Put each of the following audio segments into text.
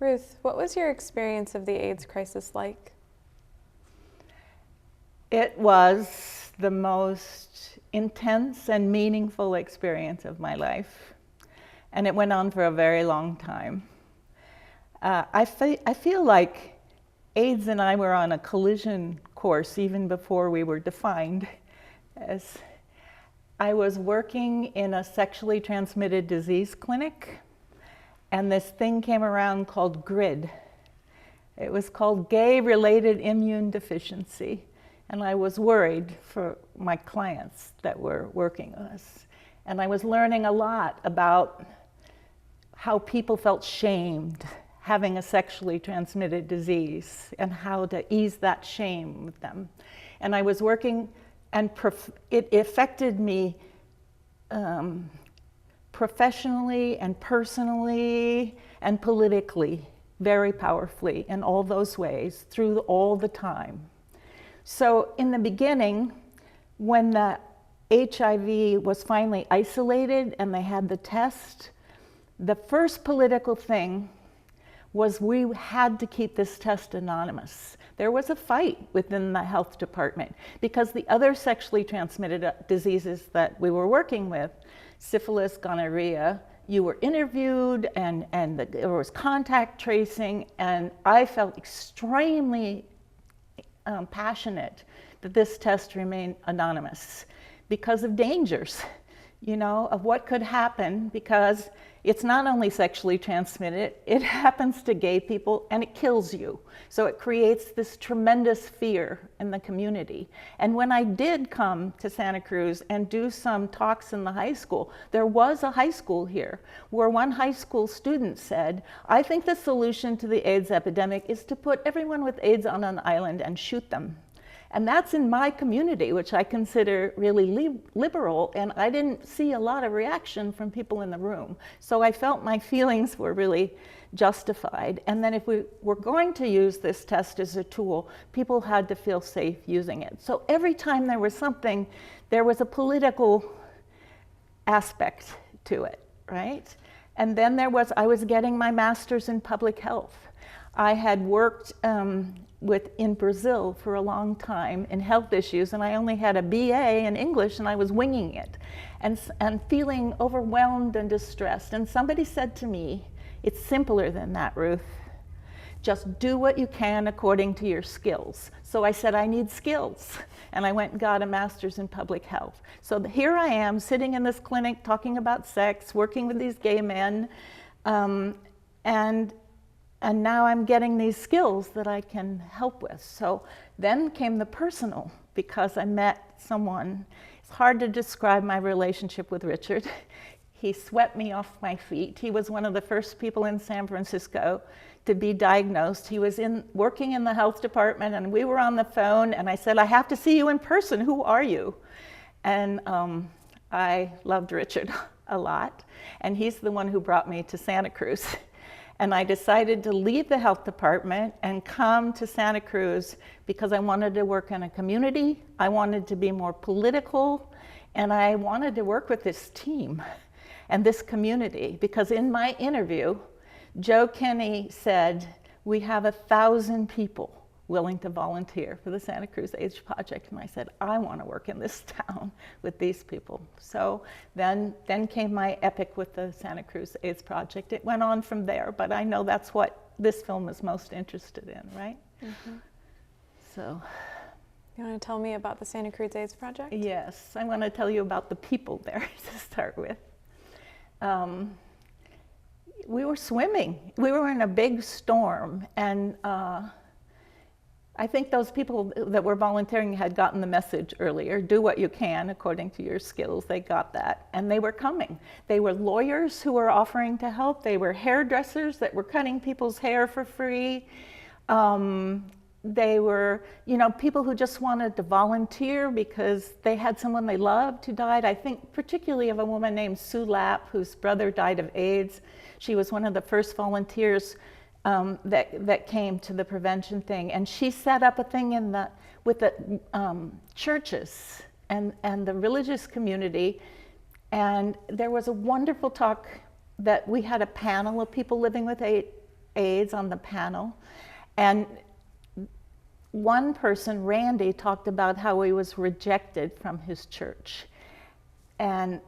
Ruth, what was your experience of the AIDS crisis like? It was the most intense and meaningful experience of my life. And it went on for a very long time. I feel like AIDS and I were on a collision course even before we were defined. As I was working in a sexually transmitted disease clinic, and this thing came around called GRID. It was called Gay-Related Immune Deficiency. And I was worried for my clients that were working with us. And I was learning a lot about how people felt shamed having a sexually transmitted disease and how to ease that shame with them. And I was working, and it affected me professionally and personally and politically very powerfully in all those ways through all the time. So in the beginning, when the HIV was finally isolated and they had the test, the first political thing was we had to keep this test anonymous. There was a fight within the health department because the other sexually transmitted diseases that we were working with, syphilis, gonorrhea, you were interviewed and there was contact tracing, and I felt extremely passionate that this test remain anonymous because of dangers, you know, of what could happen, because it's not only sexually transmitted, it happens to gay people and it kills you. So it creates this tremendous fear in the community. And when I did come to Santa Cruz and do some talks in the high school, there was a high school here where one high school student said, I think the solution to the AIDS epidemic is to put everyone with AIDS on an island and shoot them. And that's in my community, which I consider really liberal, and I didn't see a lot of reaction from people in the room. So I felt my feelings were really justified. And then if we were going to use this test as a tool, people had to feel safe using it. So every time there was something, there was a political aspect to it, right? And then I was getting my master's in public health. I had worked in Brazil for a long time in health issues, and I only had a BA in English, and I was winging it and feeling overwhelmed and distressed. And somebody said to me, it's simpler than that, Ruth. Just do what you can according to your skills. So I said, I need skills. And I went and got a master's in public health. So here I am sitting in this clinic talking about sex, working with these gay men, and now I'm getting these skills that I can help with. So then came the personal, because I met someone. It's hard to describe my relationship with Richard. He swept me off my feet. He was one of the first people in San Francisco to be diagnosed. He was working in the health department, and we were on the phone, and I said, I have to see you in person. Who are you? And I loved Richard a lot, and he's the one who brought me to Santa Cruz. And I decided to leave the health department and come to Santa Cruz because I wanted to work in a community, I wanted to be more political, and I wanted to work with this team and this community. Because in my interview, Joe Kinney said, we have 1,000 people willing to volunteer for the Santa Cruz AIDS Project. And I said, I want to work in this town with these people. So then came my epic with the Santa Cruz AIDS Project. It went on from there, but I know that's what this film is most interested in, right? Mm-hmm. So. You want to tell me about the Santa Cruz AIDS Project? Yes, I want to tell you about the people there to start with. We were swimming. We were in a big storm, and I think those people that were volunteering had gotten the message earlier, do what you can according to your skills. They got that, and they were coming. They were lawyers who were offering to help. They were hairdressers that were cutting people's hair for free. They were, you know, people who just wanted to volunteer because they had someone they loved who died. I think particularly of a woman named Sue Lapp, whose brother died of AIDS. She was one of the first volunteers that came to the prevention thing, and she set up a thing with the churches and the religious community, and there was a wonderful talk that we had a panel of people living with AIDS on the panel. And one person, Randy, talked about how he was rejected from his church. And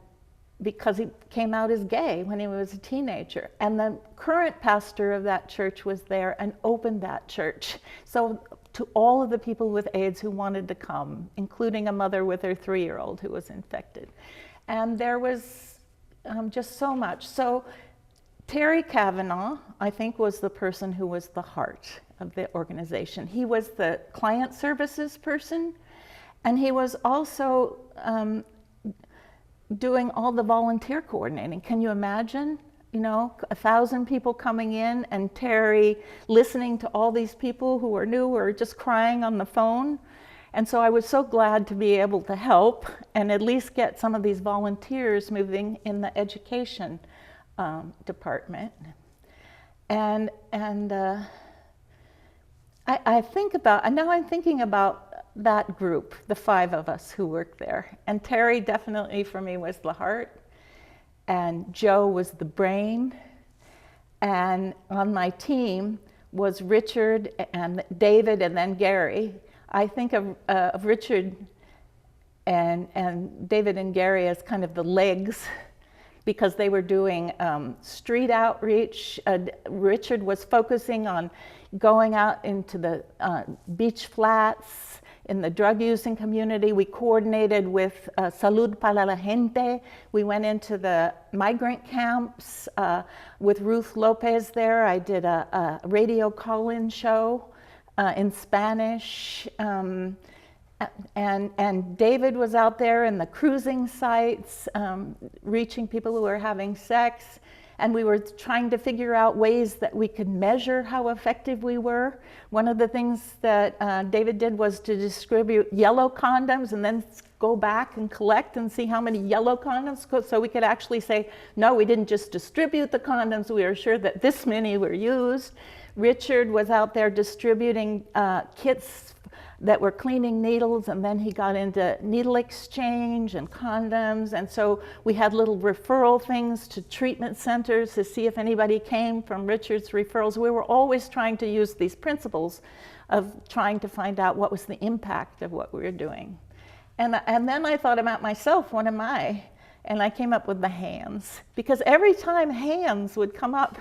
because he came out as gay when he was a teenager. And the current pastor of that church was there and opened that church. So to all of the people with AIDS who wanted to come, including a mother with her 3-year-old who was infected. And there was just so much. So Terry Kavanaugh, I think, was the person who was the heart of the organization. He was the client services person, and he was also doing all the volunteer coordinating. Can you imagine, 1,000 people coming in and Terry listening to all these people who were new or just crying on the phone? And so I was so glad to be able to help and at least get some of these volunteers moving in the education department. And I think about, and now I'm thinking about that group, the 5 of us who worked there. And Terry definitely for me was the heart, and Joe was the brain. And on my team was Richard and David and then Gary. I think of Richard and David and Gary as kind of the legs, because they were doing street outreach. Richard was focusing on going out into the beach flats in the drug-using community. We coordinated with Salud para la Gente. We went into the migrant camps with Ruth Lopez there. I did a radio call-in show in Spanish. And David was out there in the cruising sites, reaching people who were having sex. And we were trying to figure out ways that we could measure how effective we were. One of the things that David did was to distribute yellow condoms and then go back and collect and see how many yellow condoms, so we could actually say, no, we didn't just distribute the condoms, we were sure that this many were used. Richard was out there distributing kits that were cleaning needles, and then he got into needle exchange and condoms. And so we had little referral things to treatment centers to see if anybody came from Richard's referrals. We were always trying to use these principles of trying to find out what was the impact of what we were doing. And then I thought about myself, what am I? And I came up with the hands, because every time hands would come up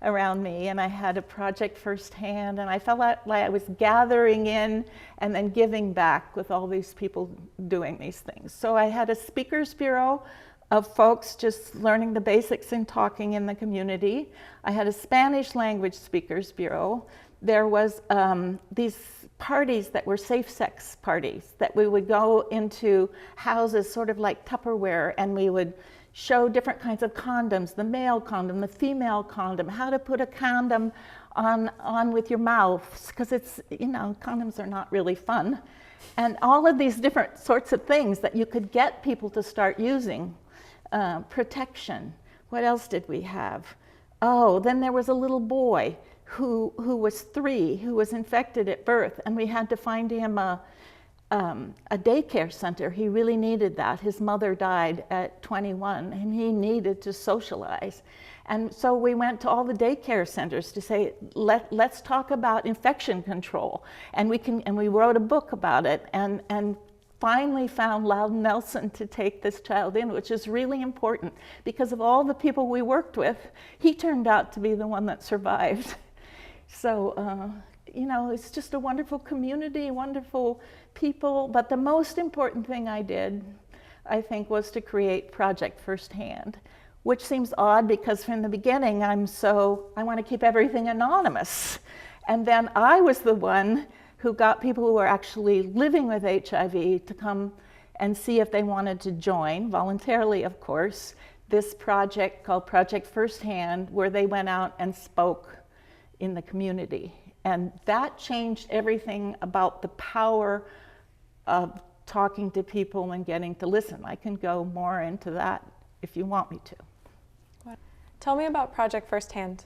around me, and I had a project firsthand, and I felt like I was gathering in and then giving back with all these people doing these things. So I had a speakers bureau of folks just learning the basics and talking in the community. I had a Spanish language speakers bureau. There was these parties that were safe sex parties that we would go into houses sort of like Tupperware, and we would show different kinds of condoms, the male condom, the female condom, how to put a condom on with your mouth, because it's, condoms are not really fun. And all of these different sorts of things that you could get people to start using. Protection. What else did we have? Oh, then there was a little boy who was 3, who was infected at birth, and we had to find him a daycare center. He really needed that. His mother died at 21, and he needed to socialize. And so we went to all the daycare centers to say, let's talk about infection control. And we wrote a book about it, and finally found Loudon Nelson to take this child in, which is really important, because of all the people we worked with, he turned out to be the one that survived. So, it's just a wonderful community, wonderful people. But the most important thing I did, I think, was to create Project Firsthand, which seems odd because from the beginning I want to keep everything anonymous. And then I was the one who got people who were actually living with HIV to come and see if they wanted to join, voluntarily of course, this project called Project Firsthand, where they went out and spoke in the community. And that changed everything about the power of talking to people and getting to listen. I can go more into that if you want me to. Tell me about Project Firsthand.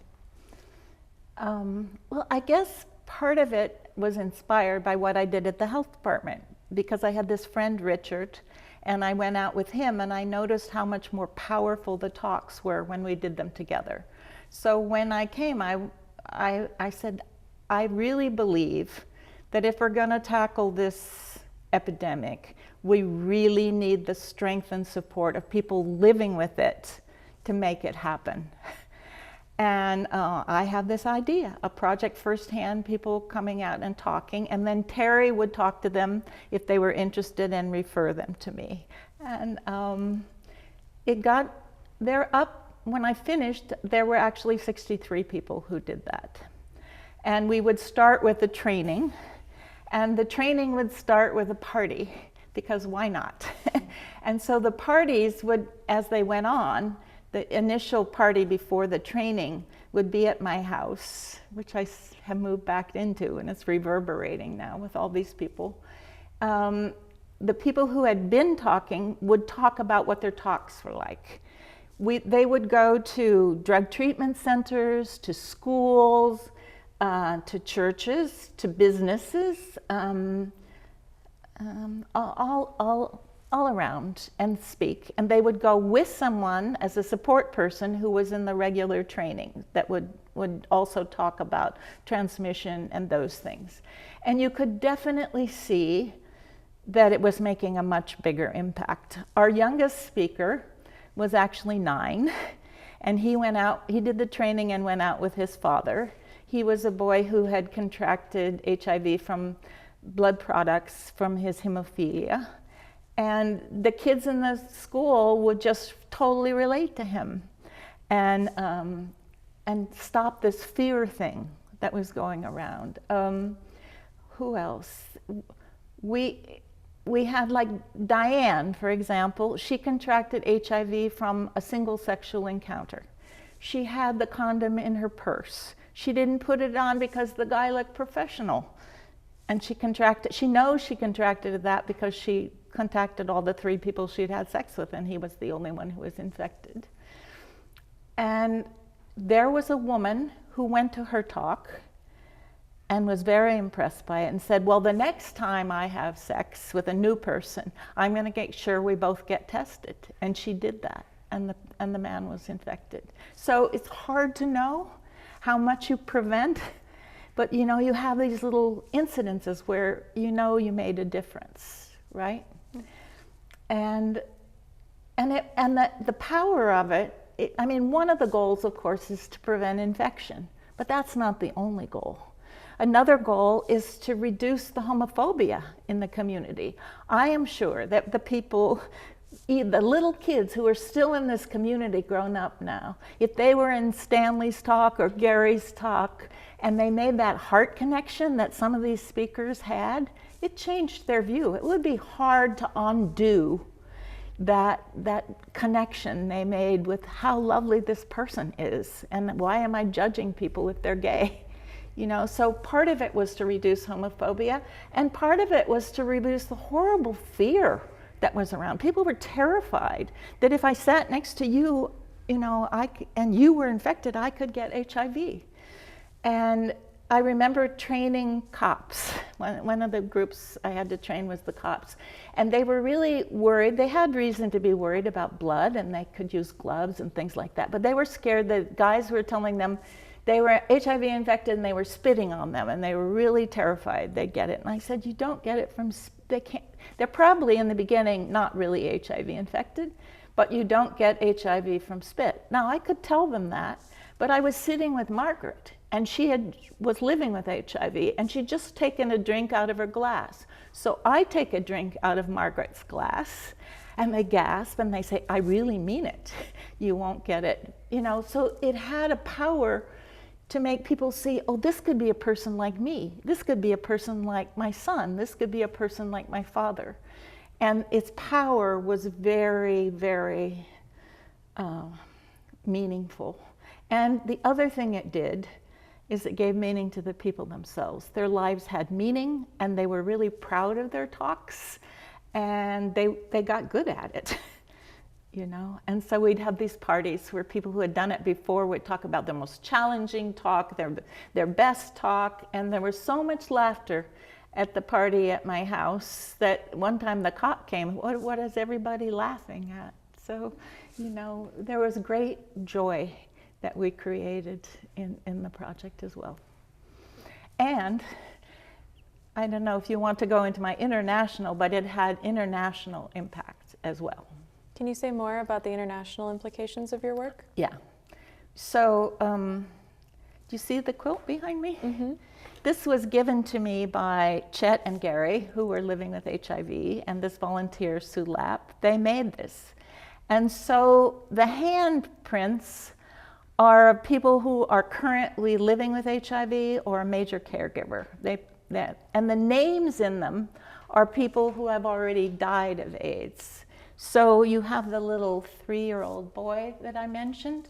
Well, I guess part of it was inspired by what I did at the health department, because I had this friend, Richard, and I went out with him, and I noticed how much more powerful the talks were when we did them together. So when I came, I said, I really believe that if we're going to tackle this epidemic, we really need the strength and support of people living with it to make it happen. And I have this idea, a project firsthand, people coming out and talking, and then Terry would talk to them if they were interested and refer them to me. And when I finished, there were actually 63 people who did that. And we would start with the training, and the training would start with a party, because why not? And so the parties would, as they went on, the initial party before the training would be at my house, which I have moved back into, and it's reverberating now with all these people. The people who had been talking would talk about what their talks were like. They would go to drug treatment centers, to schools, to churches, to businesses, all around and speak. And they would go with someone as a support person who was in the regular training that would also talk about transmission and those things. And you could definitely see that it was making a much bigger impact. Our youngest speaker was actually 9, and he went out, he did the training and went out with his father. He was a boy who had contracted HIV from blood products from his hemophilia. And the kids in the school would just totally relate to him and stop this fear thing that was going around. Who else? We had like Diane, for example. She contracted HIV from a single sexual encounter. She had the condom in her purse. She didn't put it on because the guy looked professional. And she knows she contracted that because she contacted all the 3 people she'd had sex with, and he was the only one who was infected. And there was a woman who went to her talk and was very impressed by it and said, well, the next time I have sex with a new person, I'm going to make sure we both get tested. And she did that, and the man was infected. So it's hard to know how much you prevent, but you know, you have these little incidences where you know you made a difference, right? And the power of it, I mean, one of the goals, of course, is to prevent infection, but that's not the only goal. Another goal is to reduce the homophobia in the community. I am sure that the people, the little kids who are still in this community grown up now, if they were in Stanley's talk or Gary's talk, and they made that heart connection that some of these speakers had, it changed their view. It would be hard to undo that connection they made with how lovely this person is, and why am I judging people if they're gay? You know, so part of it was to reduce homophobia, and part of it was to reduce the horrible fear that was around. People were terrified that if I sat next to you, you know, and you were infected, I could get HIV. And I remember training cops. One of the groups I had to train was the cops. And they were really worried. They had reason to be worried about blood, and they could use gloves and things like that. But they were scared that guys were telling them they were HIV infected and they were spitting on them, and they were really terrified they'd get it. And I said, you don't get it from, they're probably in the beginning not really HIV infected, but you don't get HIV from spit. Now, I could tell them that, but I was sitting with Margaret, and she was living with HIV, and she'd just taken a drink out of her glass. So I take a drink out of Margaret's glass, and they gasp, and they say, I really mean it. You won't get it. You know, so it had a power to make people see, oh, this could be a person like me. This could be a person like my son. This could be a person like my father. And its power was very, very meaningful. And the other thing it did is it gave meaning to the people themselves. Their lives had meaning, and they were really proud of their talks, and they got good at it. You know, and so we'd have these parties where people who had done it before would talk about their most challenging talk, their best talk, and there was so much laughter at the party at my house that one time the cop came, what is everybody laughing at? So, you know, there was great joy that we created in the project as well. And I don't know if you want to go into my international, but it had international impact as well. Can you say more about the international implications of your work? Yeah. So, do you see the quilt behind me? Mm-hmm. This was given to me by Chet and Gary, who were living with HIV, and this volunteer, Sue Lapp. They made this. And so the handprints are people who are currently living with HIV or a major caregiver. And the names in them are people who have already died of AIDS. So you have the little 3-year-old boy that I mentioned.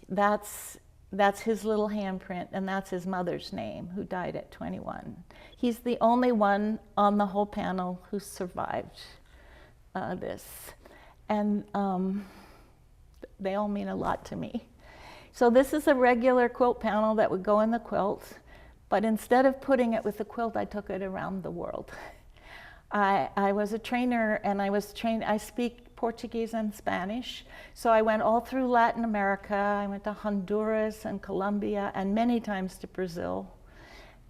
That's his little handprint, and that's his mother's name, who died at 21. He's the only one on the whole panel who survived this. And they all mean a lot to me. So this is a regular quilt panel that would go in the quilt, but instead of putting it with the quilt, I took it around the world. I was a trainer, and I speak Portuguese and Spanish, so I went all through Latin America. I went to Honduras and Colombia and many times to Brazil,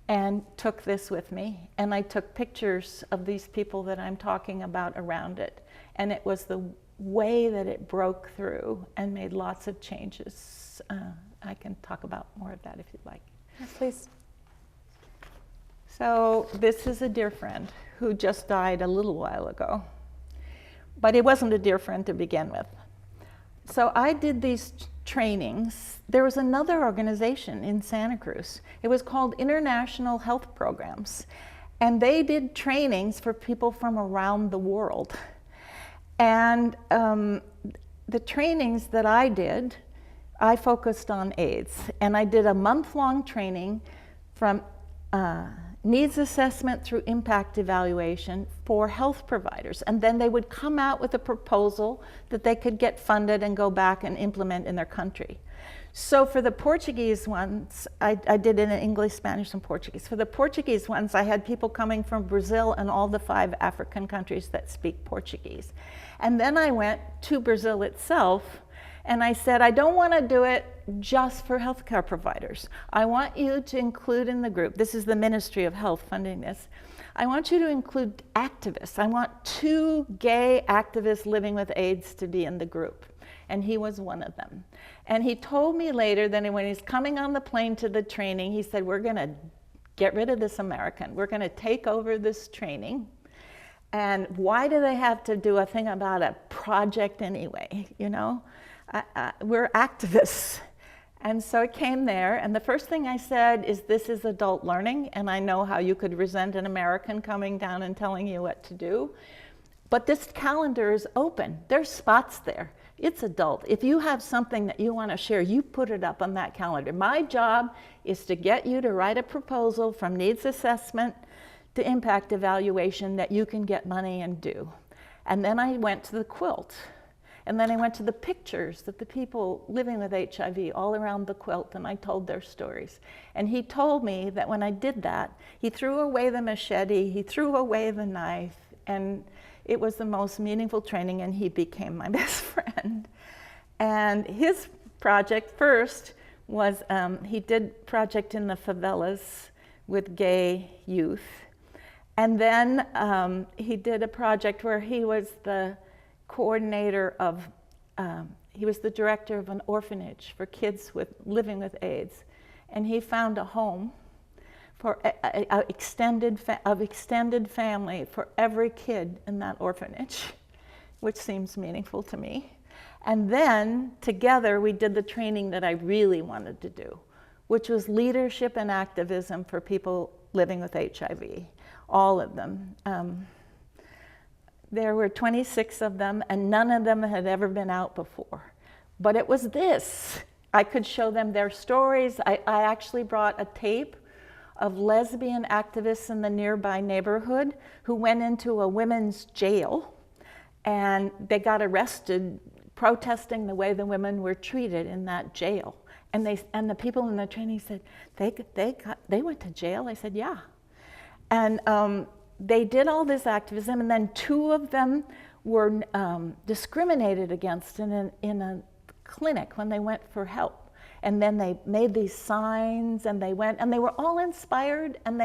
and took this with me. And I took pictures of these people that I'm talking about around it, and it was the way that it broke through and made lots of changes. I can talk about more of that if you'd like. Yes, please. So this is a dear friend who just died a little while ago, but it wasn't a dear friend to begin with. So I did these trainings. There was another organization in Santa Cruz. It was called International Health Programs, and they did trainings for people from around the world. And the trainings that I did, I focused on AIDS, and I did a month-long training from needs assessment through impact evaluation for health providers. And then they would come out with a proposal that they could get funded and go back and implement in their country. So for the Portuguese ones, I did it in English, Spanish, and Portuguese. For the Portuguese ones, I had people coming from Brazil and all the 5 African countries that speak Portuguese. And then I went to Brazil itself, and I said, I don't want to do it just for healthcare providers. I want you to include in the group, this is the Ministry of Health funding this, I want you to include activists. I want 2 gay activists living with AIDS to be in the group. And he was one of them. And he told me later that when he's coming on the plane to the training, he said, we're going to get rid of this American. We're going to take over this training. And why do they have to do a thing about a project anyway, you know? We're activists. And so it came there, and the first thing I said is, this is adult learning, and I know how you could resent an American coming down and telling you what to do. But this calendar is open. There's spots there. It's adult. If you have something that you want to share, you put it up on that calendar. My job is to get you to write a proposal from needs assessment to impact evaluation that you can get money and do. And then I went to the quilt. And then I went to the pictures of the people living with HIV all around the quilt, and I told their stories. And he told me that when I did that, he threw away the machete, he threw away the knife, and it was the most meaningful training, and he became my best friend. And his project first was, he did project in the favelas with gay youth. And then he did a project where he was the coordinator of, he was the director of an orphanage for kids living with AIDS. And he found a home for an extended family for every kid in that orphanage, which seems meaningful to me. And then together we did the training that I really wanted to do, which was leadership and activism for people living with HIV, all of them. There were 26 of them, and none of them had ever been out before. But it was this. I could show them their stories. I actually brought a tape of lesbian activists in the nearby neighborhood who went into a women's jail, and they got arrested protesting the way the women were treated in that jail. And the people in the training said, they went to jail? I said, yeah. And they did all this activism, and then 2 of them were discriminated against in a clinic when they went for help. And then they made these signs, and they went, and they were all inspired, and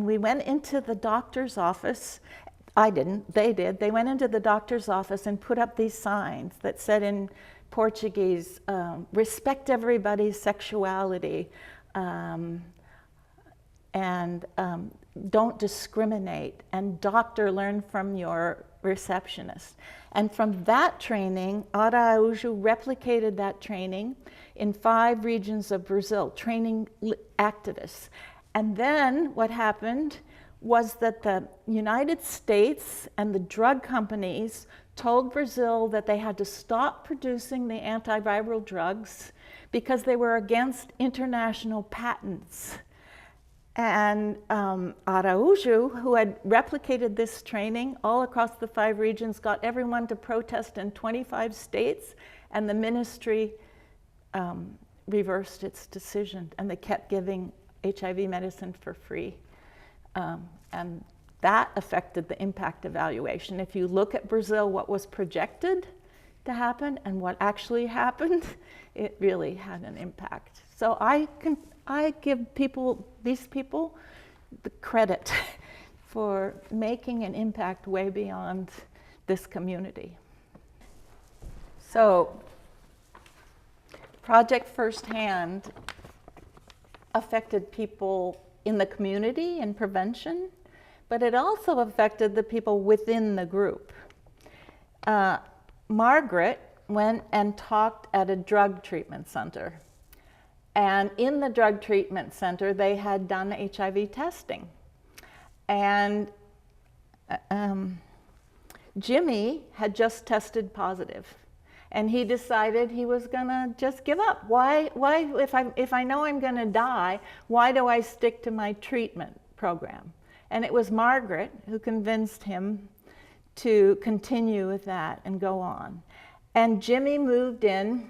we went into the doctor's office. I didn't, they did. They went into the doctor's office and put up these signs that said in Portuguese, respect everybody's sexuality, and don't discriminate, and doctor, learn from your receptionist. And from that training, Araújo replicated that training in 5 regions of Brazil, training activists. And then what happened was that the United States and the drug companies told Brazil that they had to stop producing the antiviral drugs because they were against international patents. And Araújo, who had replicated this training all across the 5 regions, got everyone to protest in 25 states, and the ministry reversed its decision, and they kept giving HIV medicine for free. And that affected the impact evaluation. If you look at Brazil, what was projected to happen and what actually happened, it really had an impact. So I give these people the credit for making an impact way beyond this community. So Project Firsthand affected people in the community in prevention, but it also affected the people within the group. Margaret went and talked at a drug treatment center. And in the drug treatment center, they had done HIV testing. And Jimmy had just tested positive. And he decided he was gonna just give up. Why if I know I'm gonna die, why do I stick to my treatment program? And it was Margaret who convinced him to continue with that and go on. And Jimmy moved in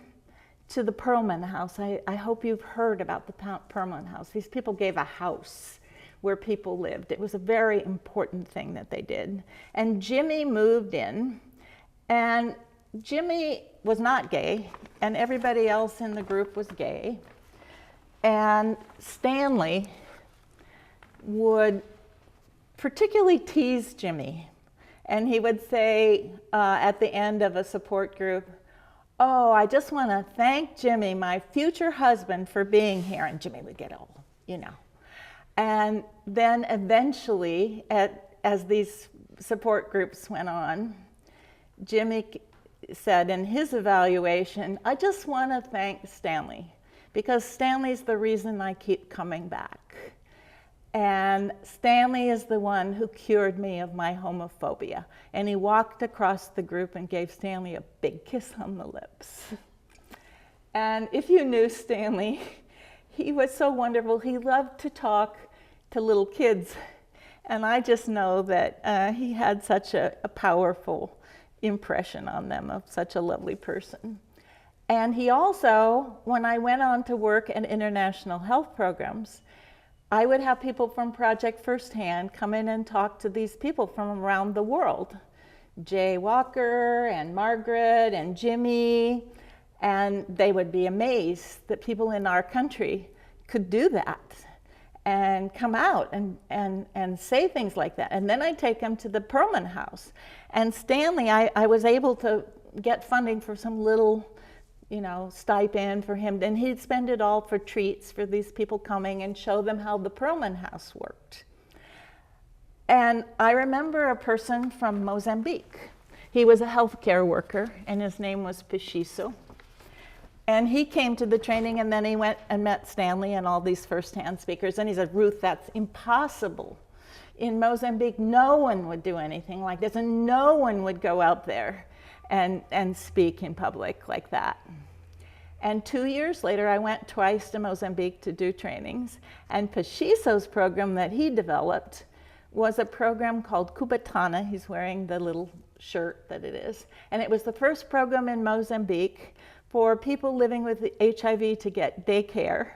to the Perlman House. I hope you've heard about the Perlman House. These people gave a house where people lived. It was a very important thing that they did. And Jimmy moved in, and Jimmy was not gay, and everybody else in the group was gay. And Stanley would particularly tease Jimmy. And he would say at the end of a support group, "Oh, I just want to thank Jimmy, my future husband, for being here." And Jimmy would get all, you know. And then eventually, as these support groups went on, Jimmy said in his evaluation, "I just want to thank Stanley, because Stanley's the reason I keep coming back. And Stanley is the one who cured me of my homophobia." And he walked across the group and gave Stanley a big kiss on the lips. And if you knew Stanley, he was so wonderful. He loved to talk to little kids. And I just know that he had such a powerful impression on them, of such a lovely person. And he also, when I went on to work at international health programs, I would have people from Project Firsthand come in and talk to these people from around the world. Jay Walker and Margaret and Jimmy, and they would be amazed that people in our country could do that and come out and say things like that. And then I'd take them to the Perlman House. And Stanley, I was able to get funding for some little, you know, stipend for him, and he'd spend it all for treats for these people coming and show them how the Perlman House worked. And I remember a person from Mozambique. He was a healthcare worker, and his name was Pichiso. And he came to the training, and then he went and met Stanley and all these firsthand speakers, and he said, "Ruth, that's impossible. In Mozambique, no one would do anything like this, and no one would go out there and speak in public like that." And 2 years later, I went twice to Mozambique to do trainings, and Pichiso's program that he developed was a program called Kubatana. He's wearing the little shirt that it is. And it was the first program in Mozambique for people living with HIV to get daycare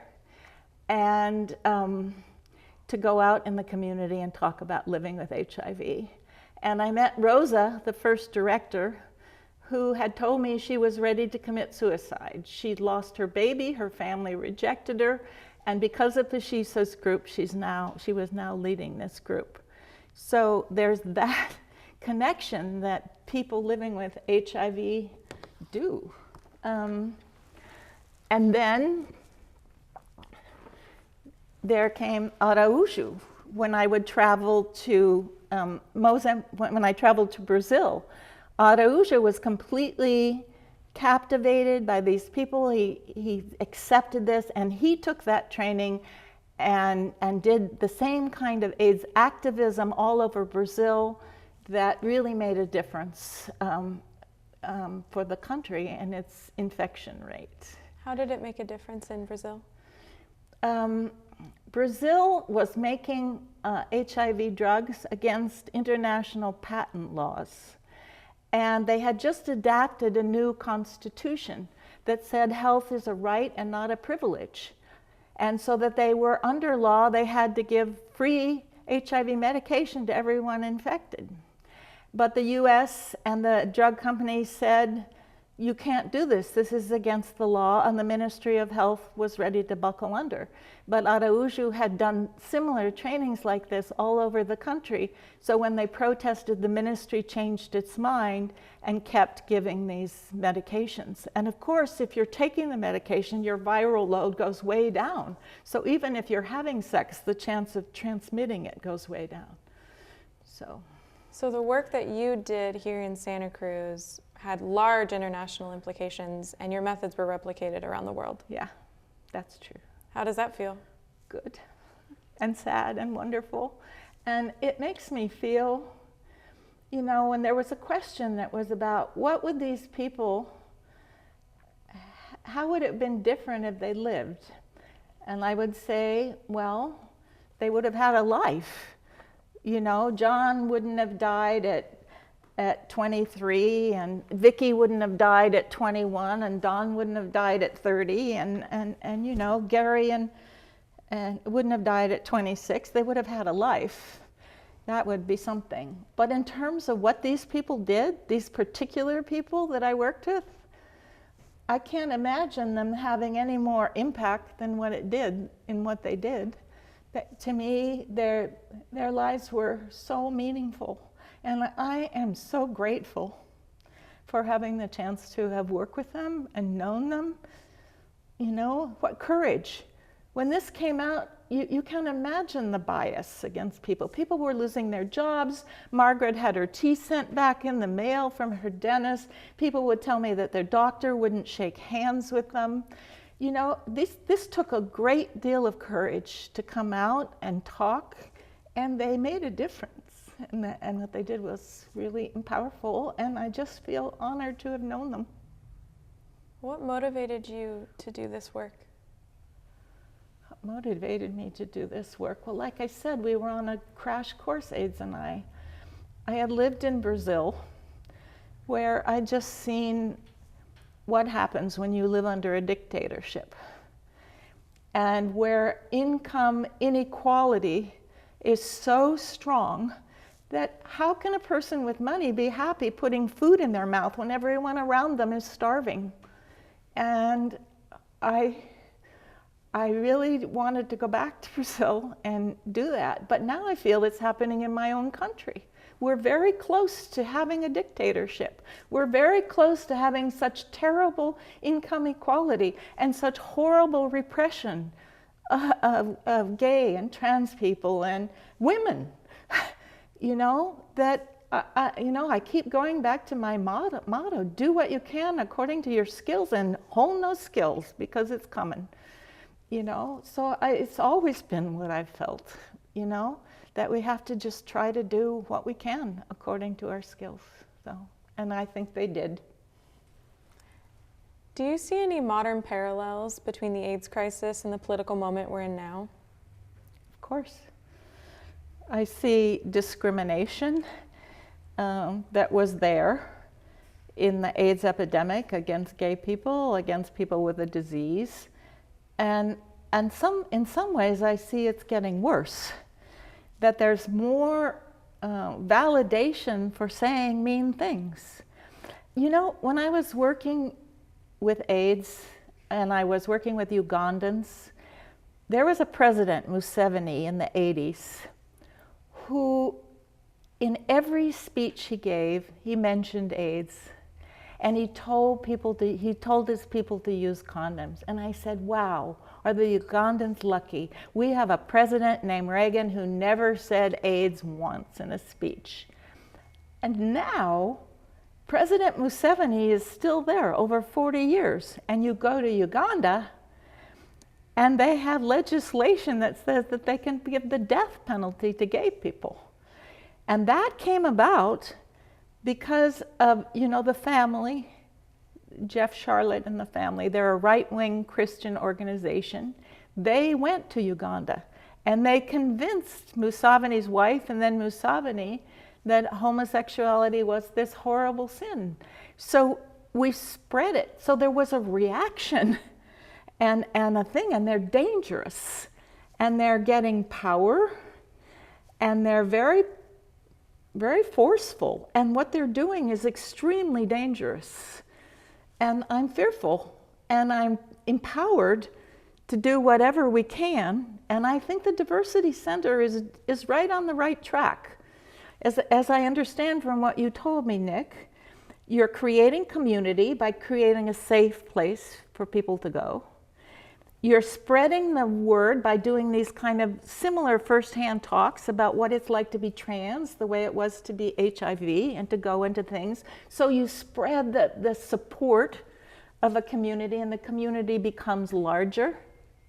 and to go out in the community and talk about living with HIV. And I met Rosa, the first director, who had told me she was ready to commit suicide. She'd lost her baby, her family rejected her, and because of the She Says group, she was now leading this group. So there's that connection that people living with HIV do. And then there came Araújo. When I would travel to when I traveled to Brazil, Araújo was completely captivated by these people. He accepted this, and he took that training and did the same kind of AIDS activism all over Brazil that really made a difference for the country and its infection rate. How did it make a difference in Brazil? Brazil was making HIV drugs against international patent laws. And they had just adopted a new constitution that said health is a right and not a privilege. And so that they were under law, they had to give free HIV medication to everyone infected. But the US and the drug companies said, you can't do this. This is against the law, and the Ministry of Health was ready to buckle under. But Araújo had done similar trainings like this all over the country. So when they protested, the ministry changed its mind and kept giving these medications. And of course, if you're taking the medication, your viral load goes way down. So even if you're having sex, the chance of transmitting it goes way down. So the work that you did here in Santa Cruz had large international implications, and your methods were replicated around the world. Yeah, that's true. How does that feel? Good and sad and wonderful. And it makes me feel, you know, when there was a question that was about what would these people, how would it have been different if they lived? And I would say, well, they would have had a life. You know, John wouldn't have died at 23, and Vicky wouldn't have died at 21, and Don wouldn't have died at 30, and you know, Gary and wouldn't have died at 26. They would have had a life. That would be something. But in terms of what these people did, these particular people that I worked with, I can't imagine them having any more impact than what it did in what they did. But to me, their lives were so meaningful. And I am so grateful for having the chance to have worked with them and known them. You know, what courage. When this came out, you can imagine the bias against people. People were losing their jobs. Margaret had her teeth sent back in the mail from her dentist. People would tell me that their doctor wouldn't shake hands with them. You know, this took a great deal of courage to come out and talk, and they made a difference. And what they did was really powerful, and I just feel honored to have known them. What motivated you to do this work? What motivated me to do this work? Well, like I said, we were on a crash course, AIDS and I had lived in Brazil, where I'd just seen what happens when you live under a dictatorship, and where income inequality is so strong that how can a person with money be happy putting food in their mouth when everyone around them is starving? And I really wanted to go back to Brazil and do that, but now I feel it's happening in my own country. We're very close to having a dictatorship. We're very close to having such terrible income equality and such horrible repression of gay and trans people and women. You know, that, I keep going back to my motto, do what you can according to your skills and hone those skills because it's coming. You know, so it's always been what I've felt, you know, that we have to just try to do what we can according to our skills. So, and I think they did. Do you see any modern parallels between the AIDS crisis and the political moment we're in now? Of course. I see discrimination that was there in the AIDS epidemic against gay people, against people with a disease. And in some ways, I see it's getting worse, that there's more validation for saying mean things. You know, when I was working with AIDS and I was working with Ugandans, there was a president, Museveni, in the 80s, who in every speech he gave, he mentioned AIDS. And he told his people to use condoms. And I said, wow, are the Ugandans lucky? We have a president named Reagan who never said AIDS once in a speech. And now, President Museveni is still there over 40 years. And you go to Uganda, and they have legislation that says that they can give the death penalty to gay people. And that came about because of, you know, the family, Jeff Charlotte and the family. They're a right-wing Christian organization. They went to Uganda and they convinced Museveni's wife and then Museveni that homosexuality was this horrible sin. So we spread it. So there was a reaction and a thing, and they're dangerous. And they're getting power, and they're very forceful, and what they're doing is extremely dangerous. And I'm fearful, and I'm empowered to do whatever we can, and I think the Diversity Center is right on the right track. As I understand from what you told me, Nic, you're creating community by creating a safe place for people to go. You're spreading the word by doing these kind of similar firsthand talks about what it's like to be trans, the way it was to be HIV, and to go into things. So you spread the support of a community, and the community becomes larger,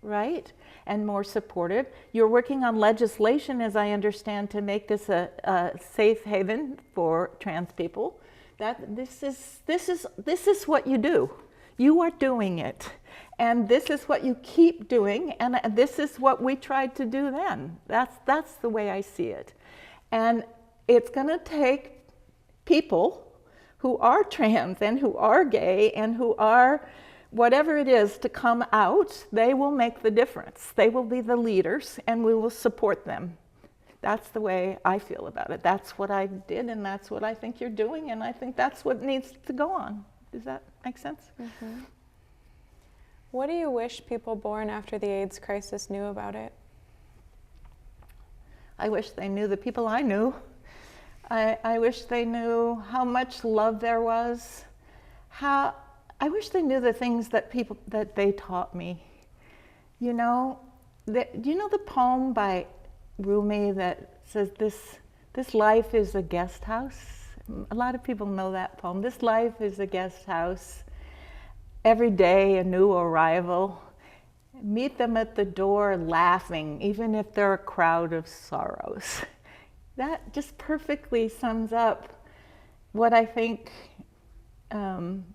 right? And more supportive. You're working on legislation, as I understand, to make this a safe haven for trans people. This is what you do. You are doing it. And this is what you keep doing, and this is what we tried to do then. That's the way I see it. And it's going to take people who are trans and who are gay and who are whatever it is to come out. They will make the difference. They will be the leaders, and we will support them. That's the way I feel about it. That's what I did, and that's what I think you're doing, and I think that's what needs to go on. Does that make sense? Mm-hmm. What do you wish people born after the AIDS crisis knew about it? I wish they knew the people I knew. I wish they knew how much love there was. I wish they knew the things that they taught me. You know, do you know the poem by Rumi that says this life is a guest house? A lot of people know that poem. This life is a guest house. Every day a new arrival. Meet them at the door laughing, even if they're a crowd of sorrows. That just perfectly sums up what I think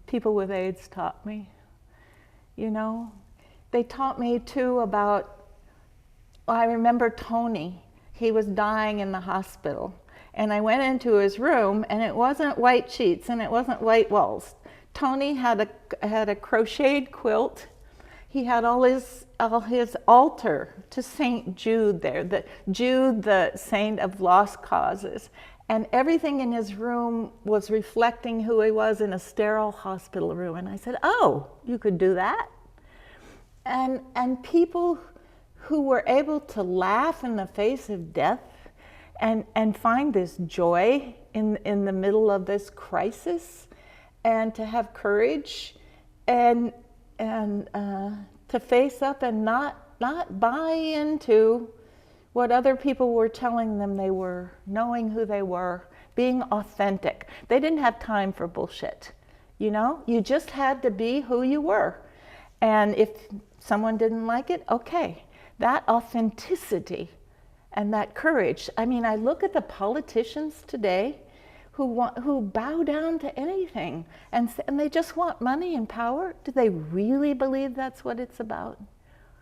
people with AIDS taught me. You know, they taught me too about, I remember Tony. He was dying in the hospital. And I went into his room, and it wasn't white sheets and it wasn't white walls. Tony had a crocheted quilt. He had all his altar to Saint Jude there, Jude, the saint of lost causes. And everything in his room was reflecting who he was in a sterile hospital room. And I said, oh, you could do that? And people who were able to laugh in the face of death and find this joy in the middle of this crisis, and to have courage and to face up and not buy into what other people were telling them they were, knowing who they were, being authentic. They didn't have time for bullshit, you know? You just had to be who you were. And if someone didn't like it, okay. That authenticity and that courage. I mean, I look at the politicians today who bow down to anything, and they just want money and power. Do they really believe that's what it's about?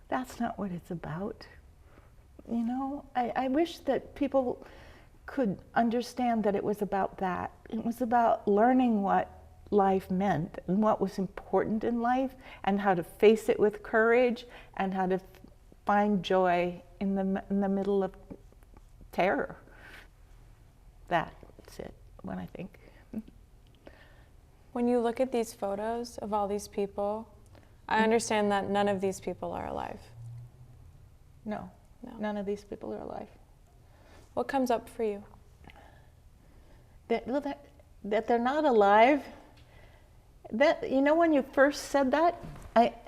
That's not what it's about. You know, I wish that people could understand that it was about that. It was about learning what life meant and what was important in life, and how to face it with courage, and how to find joy in the middle of terror. That's it, what I think. When you look at these photos of all these people, I understand that none of these people are alive. No, No. none of these people are alive. What comes up for you? That they're not alive. That, you know, when you first said that,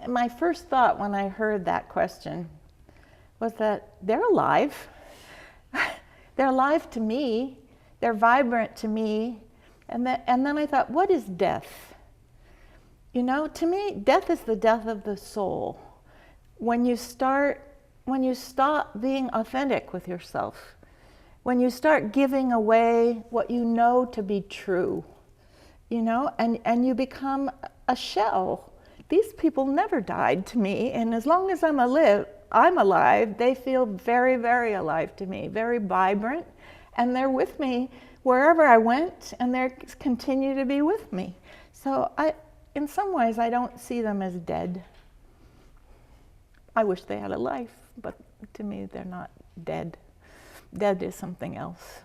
my first thought when I heard that question was that they're alive. They're alive to me. They're vibrant to me. And then I thought, what is death? You know, to me, death is the death of the soul. When you stop being authentic with yourself, when you start giving away what you know to be true, you know, and you become a shell. These people never died to me, and as long as I'm alive, they feel very, very alive to me, very vibrant, and they're with me wherever I went, and they continue to be with me. So in some ways, I don't see them as dead. I wish they had a life, but to me, they're not dead. Dead is something else.